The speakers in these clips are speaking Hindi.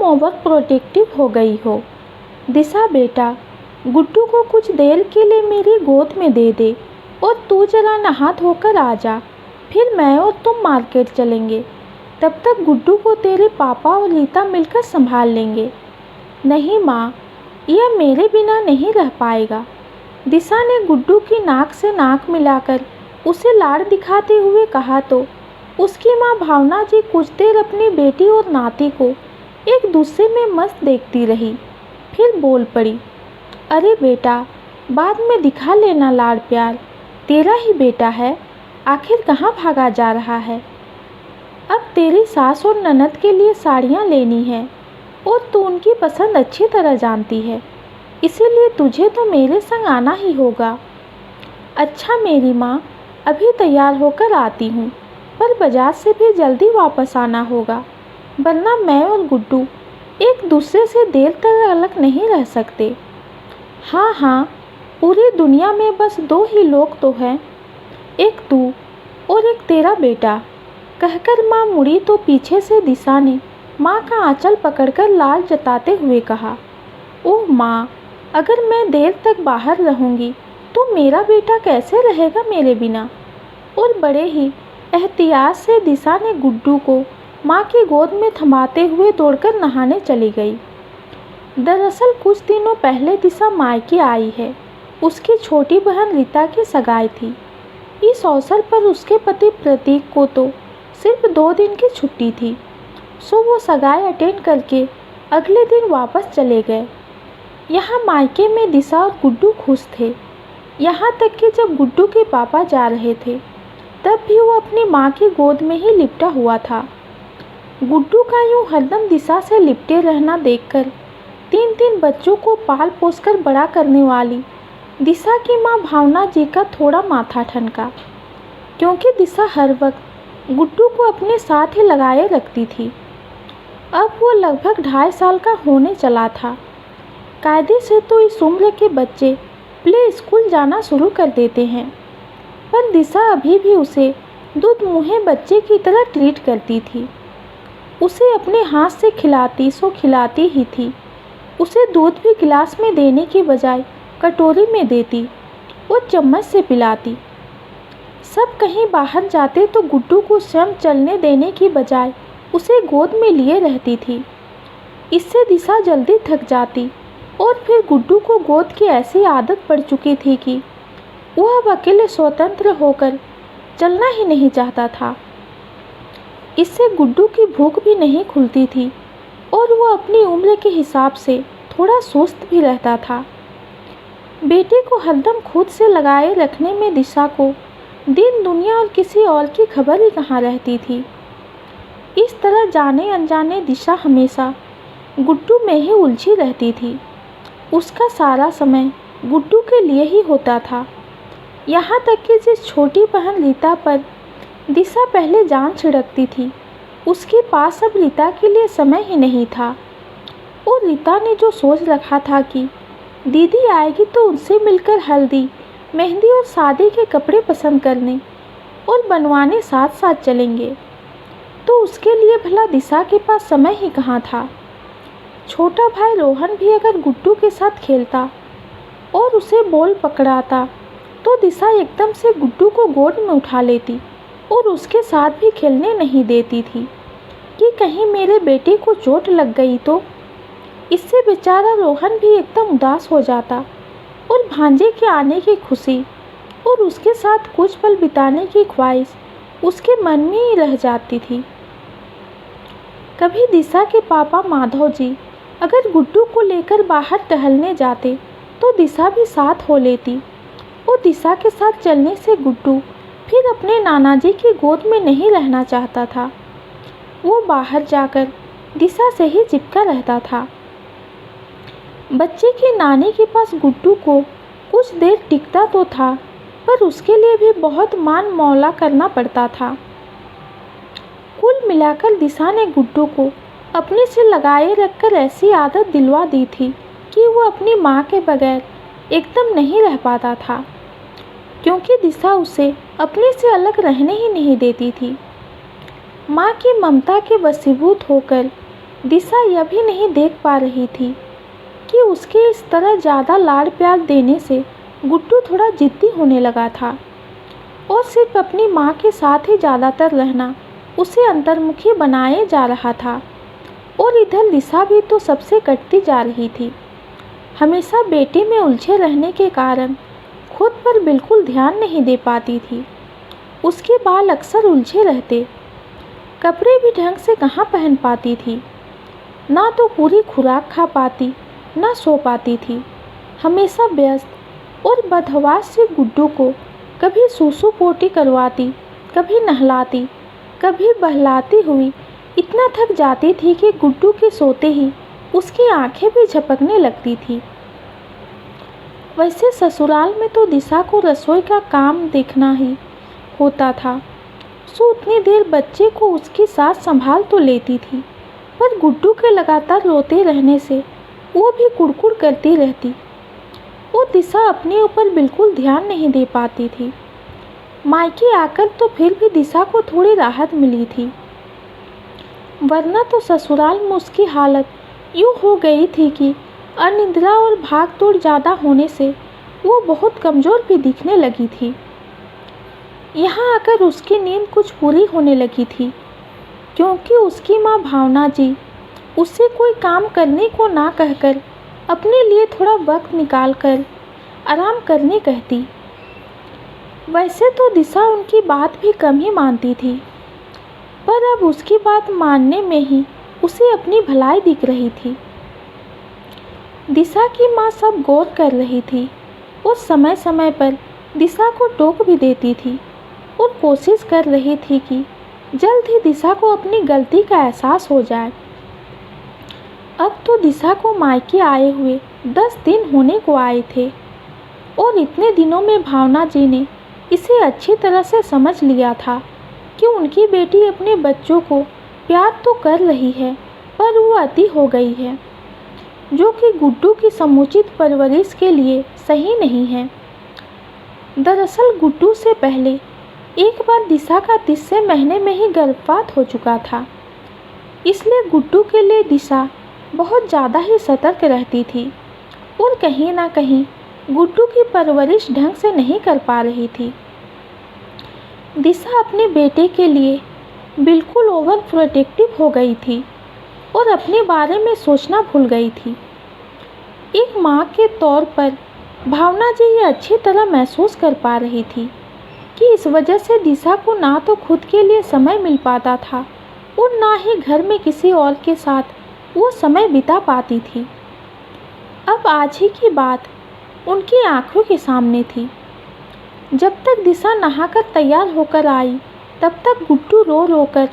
तुम ओवर प्रोटेक्टिव हो गई हो। दिशा बेटा, गुड्डू को कुछ देर के लिए मेरी गोद में दे दे और तू जरा नहा धोकर आ जा। फिर मैं और तुम मार्केट चलेंगे। तब तक गुड्डू को तेरे पापा और रीता मिलकर संभाल लेंगे। नहीं माँ, यह मेरे बिना नहीं रह पाएगा। दिशा ने गुड्डू की नाक से नाक मिलाकर उसे लाड़ दिखाते हुए कहा तो उसकी माँ भावना जी कुछ देर अपनी बेटी और नाती को एक दूसरे में मस्त देखती रही। फिर बोल पड़ी, अरे बेटा, बाद में दिखा लेना लाड़ प्यार, तेरा ही बेटा है, आखिर कहाँ भागा जा रहा है। अब तेरी सास और ननद के लिए साड़ियाँ लेनी है और तू उनकी पसंद अच्छी तरह जानती है, इसीलिए तुझे तो मेरे संग आना ही होगा। अच्छा मेरी माँ, अभी तैयार होकर आती हूँ, पर बाजार से भी जल्दी वापस आना होगा, वरना मैं और गुड्डू एक दूसरे से देर तक अलग नहीं रह सकते। हाँ हाँ, पूरी दुनिया में बस दो ही लोग तो हैं, एक तू और एक तेरा बेटा। कहकर माँ मुड़ी तो पीछे से दिशा ने माँ का आंचल पकड़कर लाल जताते हुए कहा, ओह माँ, अगर मैं देर तक बाहर रहूँगी तो मेरा बेटा कैसे रहेगा मेरे बिना। और बड़े ही एहतियात से दिशा ने गुड्डू को माँ की गोद में थमाते हुए दौड़कर नहाने चली गई। दरअसल कुछ दिनों पहले दिशा मायके आई है। उसकी छोटी बहन रीता की सगाई थी। इस अवसर पर उसके पति प्रतीक को तो सिर्फ 2 दिन की छुट्टी थी, सो वो सगाई अटेंड करके अगले दिन वापस चले गए। यहाँ मायके में दिशा और गुड्डू खुश थे। यहाँ तक कि जब गुड्डू के पापा जा रहे थे तब भी वो अपनी माँ की गोद में ही लिपटा हुआ था। गुड्डू का यूँ हरदम दिशा से लिपटे रहना देखकर 3 बच्चों को पाल पोस कर बड़ा करने वाली दिशा की माँ भावना जी का थोड़ा माथा ठनका, क्योंकि दिशा हर वक्त गुड्डू को अपने साथ ही लगाए रखती थी। अब वो लगभग 2.5 साल का होने चला था। कायदे से तो इस उम्र के बच्चे प्ले स्कूल जाना शुरू कर देते हैं, पर दिशा अभी भी उसे दूध मुँहे बच्चे की तरह ट्रीट करती थी। उसे अपने हाथ से खिलाती सो खिलाती ही थी। उसे दूध भी गिलास में देने की बजाय कटोरी में देती और चम्मच से पिलाती। सब कहीं बाहर जाते तो गुड्डू को स्वयं चलने देने की बजाय उसे गोद में लिए रहती थी। इससे दिशा जल्दी थक जाती और फिर गुड्डू को गोद की ऐसी आदत पड़ चुकी थी कि वह अब अकेले स्वतंत्र होकर चलना ही नहीं चाहता था। इससे गुड्डू की भूख भी नहीं खुलती थी और वह अपनी उम्र के हिसाब से थोड़ा सुस्त भी रहता था। बेटे को हरदम खुद से लगाए रखने में दिशा को दिन दुनिया और किसी और की खबर ही कहाँ रहती थी। इस तरह जाने अनजाने दिशा हमेशा गुड्डू में ही उलझी रहती थी। उसका सारा समय गुड्डू के लिए ही होता था। यहाँ तक कि जिस छोटी बहन रीता पर दिशा पहले जान छिड़कती थी, उसके पास अब रीता के लिए समय ही नहीं था। और रीता ने जो सोच रखा था कि दीदी आएगी तो उनसे मिलकर हल्दी, मेहंदी और शादी के कपड़े पसंद करने और बनवाने साथ साथ चलेंगे, तो उसके लिए भला दिशा के पास समय ही कहाँ था। छोटा भाई रोहन भी अगर गुड्डू के साथ खेलता और उसे बॉल पकड़ाता तो दिशा एकदम से गुड्डू को गोद में उठा लेती और उसके साथ भी खेलने नहीं देती थी कि कहीं मेरे बेटे को चोट लग गई तो। इससे बेचारा रोहन भी एकदम उदास हो जाता और भांजे के आने की खुशी और उसके साथ कुछ पल बिताने की ख्वाहिश उसके मन में ही रह जाती थी। कभी दिशा के पापा माधव जी अगर गुड्डू को लेकर बाहर टहलने जाते तो दिशा भी साथ हो लेती और दिशा के साथ चलने से गुड्डू फिर अपने नाना जी की गोद में नहीं रहना चाहता था। वो बाहर जाकर दिशा से ही चिपका रहता था। बच्चे की नानी के पास गुड्डू को कुछ देर टिकता तो था, पर उसके लिए भी बहुत मान मौला करना पड़ता था। कुल मिलाकर दिशा ने गुड्डू को अपने से लगाए रखकर ऐसी आदत दिलवा दी थी कि वो अपनी माँ के बगैर एकदम नहीं रह पाता था, क्योंकि दिशा उसे अपने से अलग रहने ही नहीं देती थी। माँ की ममता के वशीभूत होकर दिशा यह भी नहीं देख पा रही थी कि उसके इस तरह ज़्यादा लाड़ प्यार देने से गुड्डू थोड़ा जिद्दी होने लगा था और सिर्फ अपनी माँ के साथ ही ज़्यादातर रहना उसे अंतर्मुखी बनाए जा रहा था। और इधर दिशा भी तो सबसे कटती जा रही थी। हमेशा बेटे में उलझे रहने के कारण खुद पर बिल्कुल ध्यान नहीं दे पाती थी। उसके बाल अक्सर उलझे रहते, कपड़े भी ढंग से कहाँ पहन पाती थी, ना तो पूरी खुराक खा पाती ना सो पाती थी। हमेशा व्यस्त और बदहवास से गुड्डू को कभी सूसू पोटी करवाती, कभी नहलाती, कभी बहलाती हुई इतना थक जाती थी कि गुड्डू के सोते ही उसकी आंखें भी झपकने लगती थी। वैसे ससुराल में तो दिशा को रसोई का काम देखना ही होता था, सो उतनी देर बच्चे को उसकी सास संभाल तो लेती थी, पर गुड्डू के लगातार रोते रहने से वो भी कुड़कुड़ करती रहती और दिशा अपने ऊपर बिल्कुल ध्यान नहीं दे पाती थी। मायके आकर तो फिर भी दिशा को थोड़ी राहत मिली थी, वरना तो ससुराल में उसकी हालत यूँ हो गई थी कि अनिद्रा और भाग दौड़ ज़्यादा होने से वो बहुत कमज़ोर भी दिखने लगी थी। यहाँ आकर उसकी नींद कुछ पूरी होने लगी थी, क्योंकि उसकी माँ भावना जी उससे कोई काम करने को ना कहकर अपने लिए थोड़ा वक्त निकाल कर आराम करने कहती। वैसे तो दिशा उनकी बात भी कम ही मानती थी, पर अब उसकी बात मानने में ही उसे अपनी भलाई दिख रही थी। दिशा की माँ सब गौर कर रही थी और समय समय पर दिशा को टोक भी देती थी और कोशिश कर रही थी कि जल्द ही दिशा को अपनी गलती का एहसास हो जाए। अब तो दिशा को मायके आए हुए 10 दिन होने को आए थे और इतने दिनों में भावना जी ने इसे अच्छी तरह से समझ लिया था कि उनकी बेटी अपने बच्चों को प्यार तो कर रही है, पर वो अति हो गई है, जो कि गुड्डू की समुचित परवरिश के लिए सही नहीं है। दरअसल गुड्डू से पहले एक बार दिशा का 3 महीने में ही गर्भपात हो चुका था, इसलिए गुड्डू के लिए दिशा बहुत ज़्यादा ही सतर्क रहती थी और कहीं ना कहीं गुड्डू की परवरिश ढंग से नहीं कर पा रही थी। दिशा अपने बेटे के लिए बिल्कुल ओवर प्रोटेक्टिव हो गई थी और अपने बारे में सोचना भूल गई थी। एक माँ के तौर पर भावना जी ये अच्छी तरह महसूस कर पा रही थी कि इस वजह से दिशा को ना तो खुद के लिए समय मिल पाता था और ना ही घर में किसी और के साथ वो समय बिता पाती थी। अब आज ही की बात उनकी आंखों के सामने थी। जब तक दिशा नहाकर तैयार होकर आई, तब तक गुड्डू रो रो कर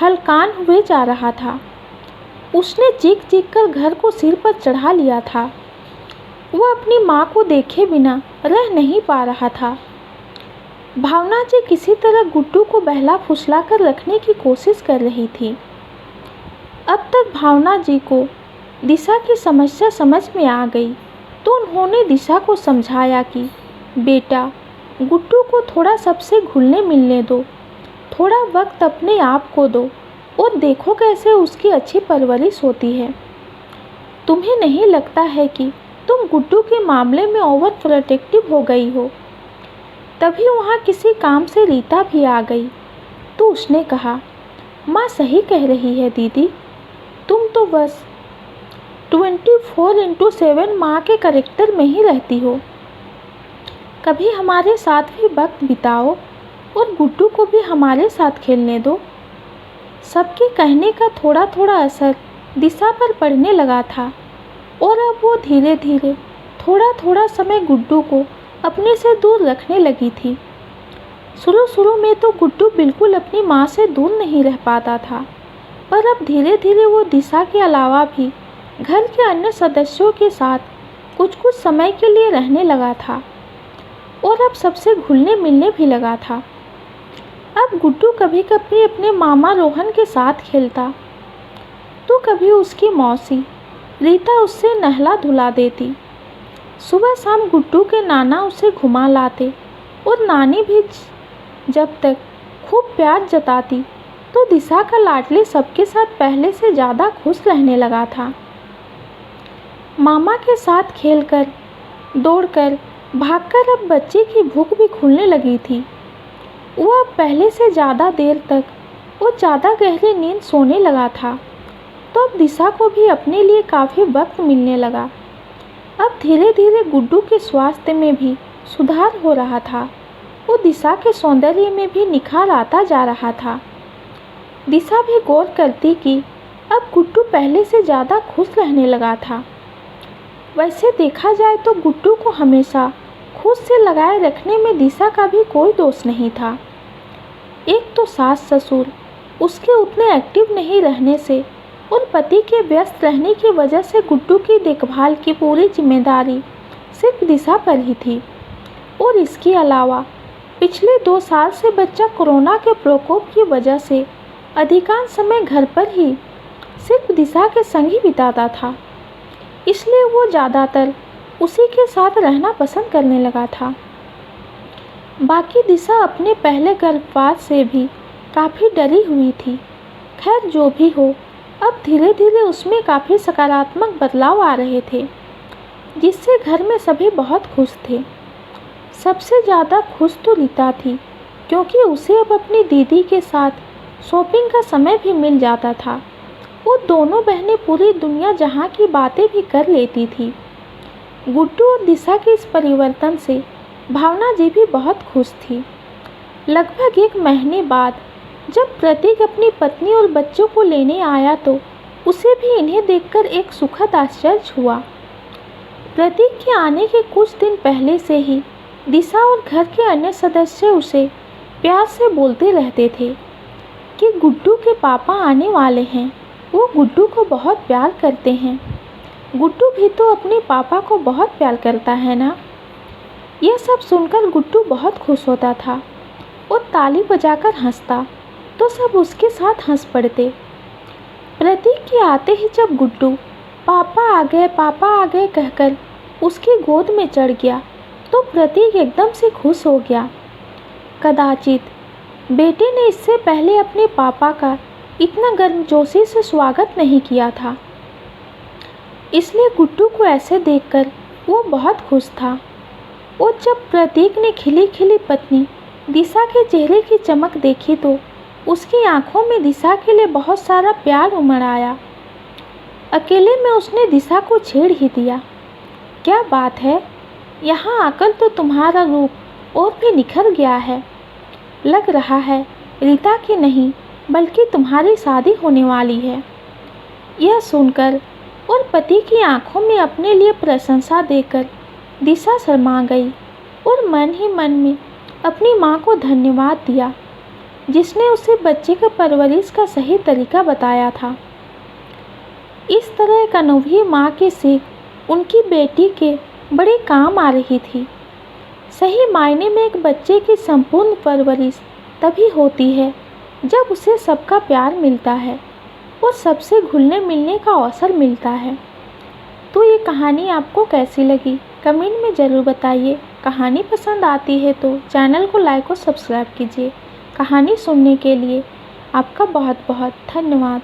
हलकान हुए जा रहा था। उसने चीख चीख कर घर को सिर पर चढ़ा लिया था। वो अपनी माँ को देखे बिना रह नहीं पा रहा था। भावना जी किसी तरह गुड्डू को बहला फुसला कर रखने की कोशिश कर रही थी। अब तक भावना जी को दिशा की समस्या समझ में आ गई, तो उन्होंने दिशा को समझाया कि बेटा, गुड्डू को थोड़ा सबसे घुलने मिलने दो, थोड़ा वक्त अपने आप को दो और देखो कैसे उसकी अच्छी परवरिश होती है। तुम्हें नहीं लगता है कि तुम गुड्डू के मामले में ओवर प्रोटेक्टिव हो गई हो? तभी वहाँ किसी काम से रीता भी आ गई, तो उसने कहा, माँ सही कह रही है दीदी, तुम तो बस 24/7 माँ के कैरेक्टर में ही रहती हो। कभी हमारे साथ भी वक्त बिताओ और गुड्डू को भी हमारे साथ खेलने दो। सबके कहने का थोड़ा थोड़ा असर दिशा पर पड़ने लगा था और अब वो धीरे धीरे थोड़ा थोड़ा समय गुड्डू को अपने से दूर रखने लगी थी। शुरू में तो गुड्डू बिल्कुल अपनी माँ से दूर नहीं रह पाता था, पर अब धीरे धीरे वो दिशा के अलावा भी घर के अन्य सदस्यों के साथ कुछ कुछ समय के लिए रहने लगा था और अब सबसे घुलने मिलने भी लगा था। अब गुड्डू कभी कभी अपने मामा रोहन के साथ खेलता, तो कभी उसकी मौसी रीता उससे नहला धुला देती। सुबह शाम गुड्डू के नाना उसे घुमा लाते और नानी भी जब तक खूब प्यार जताती तो दिशा का लाडली सबके साथ पहले से ज़्यादा खुश रहने लगा था। मामा के साथ खेलकर, दौड़कर, भागकर अब बच्चे की भूख भी खुलने लगी थी। वो अब पहले से ज़्यादा देर तक और ज़्यादा गहरी नींद सोने लगा था। तो अब दिशा को भी अपने लिए काफ़ी वक्त मिलने लगा। अब धीरे धीरे गुड्डू के स्वास्थ्य में भी सुधार हो रहा था और दिशा के सौंदर्य में भी निखार आता जा रहा था। दिशा भी गौर करती कि अब गुड्डू पहले से ज़्यादा खुश रहने लगा था। वैसे देखा जाए तो गुड्डू को हमेशा खुद से लगाए रखने में दिशा का भी कोई दोष नहीं था। एक तो सास ससुर उसके उतने एक्टिव नहीं रहने से और पति के व्यस्त रहने की वजह से गुड्डू की देखभाल की पूरी जिम्मेदारी सिर्फ दिशा पर ही थी। और इसके अलावा पिछले 2 साल से बच्चा कोरोना के प्रकोप की वजह से अधिकांश समय घर पर ही सिर्फ दिशा के संग ही बिताता था, इसलिए वो ज़्यादातर उसी के साथ रहना पसंद करने लगा था। बाकी दिशा अपने पहले गर्भपात से भी काफ़ी डरी हुई थी। खैर जो भी हो, अब धीरे धीरे उसमें काफ़ी सकारात्मक बदलाव आ रहे थे, जिससे घर में सभी बहुत खुश थे। सबसे ज़्यादा खुश तो रीता थी, क्योंकि उसे अब अपनी दीदी के साथ शॉपिंग का समय भी मिल जाता था। वो दोनों बहनें पूरी दुनिया जहाँ की बातें भी कर लेती थी। गुड्डू और दिशा के इस परिवर्तन से भावना जी भी बहुत खुश थी। लगभग 1 महीने बाद जब प्रतीक अपनी पत्नी और बच्चों को लेने आया तो उसे भी इन्हें देखकर एक सुखद आश्चर्य हुआ। प्रतीक के आने के कुछ दिन पहले से ही दिशा और घर के अन्य सदस्य उसे प्यार से बोलते रहते थे कि गुड्डू के पापा आने वाले हैं। वो गुड्डू को बहुत प्यार करते हैं। गुड्डू भी तो अपने पापा को बहुत प्यार करता है ना। यह सब सुनकर गुड्डू बहुत खुश होता था और ताली बजाकर हंसता तो सब उसके साथ हंस पड़ते। प्रतीक के आते ही जब गुड्डू पापा आ गए कहकर उसकी गोद में चढ़ गया तो प्रतीक एकदम से खुश हो गया। कदाचित बेटे ने इससे पहले अपने पापा का इतना गर्मजोशी से स्वागत नहीं किया था, इसलिए गुड्डू को ऐसे देखकर वो बहुत खुश था। और जब प्रतीक ने खिली खिली पत्नी दिशा के चेहरे की चमक देखी तो उसकी आंखों में दिशा के लिए बहुत सारा प्यार उमड़ आया। अकेले में उसने दिशा को छेड़ ही दिया, क्या बात है, यहाँ आकर तो तुम्हारा रूप और भी निखर गया है। लग रहा है रीता की नहीं बल्कि तुम्हारी शादी होने वाली है। यह सुनकर और पति की आंखों में अपने लिए प्रशंसा देकर दिशा शर्मा गई और मन ही मन में अपनी माँ को धन्यवाद दिया, जिसने उसे बच्चे का परवरिश का सही तरीका बताया था। इस तरह एक अनुभवी माँ की सीख उनकी बेटी के बड़े काम आ रही थी। सही मायने में एक बच्चे की संपूर्ण परवरिश तभी होती है जब उसे सबका प्यार मिलता है और सबसे घुलने मिलने का अवसर मिलता है। तो ये कहानी आपको कैसी लगी कमेंट में ज़रूर बताइए। कहानी पसंद आती है तो चैनल को लाइक और सब्सक्राइब कीजिए। कहानी सुनने के लिए आपका बहुत बहुत धन्यवाद।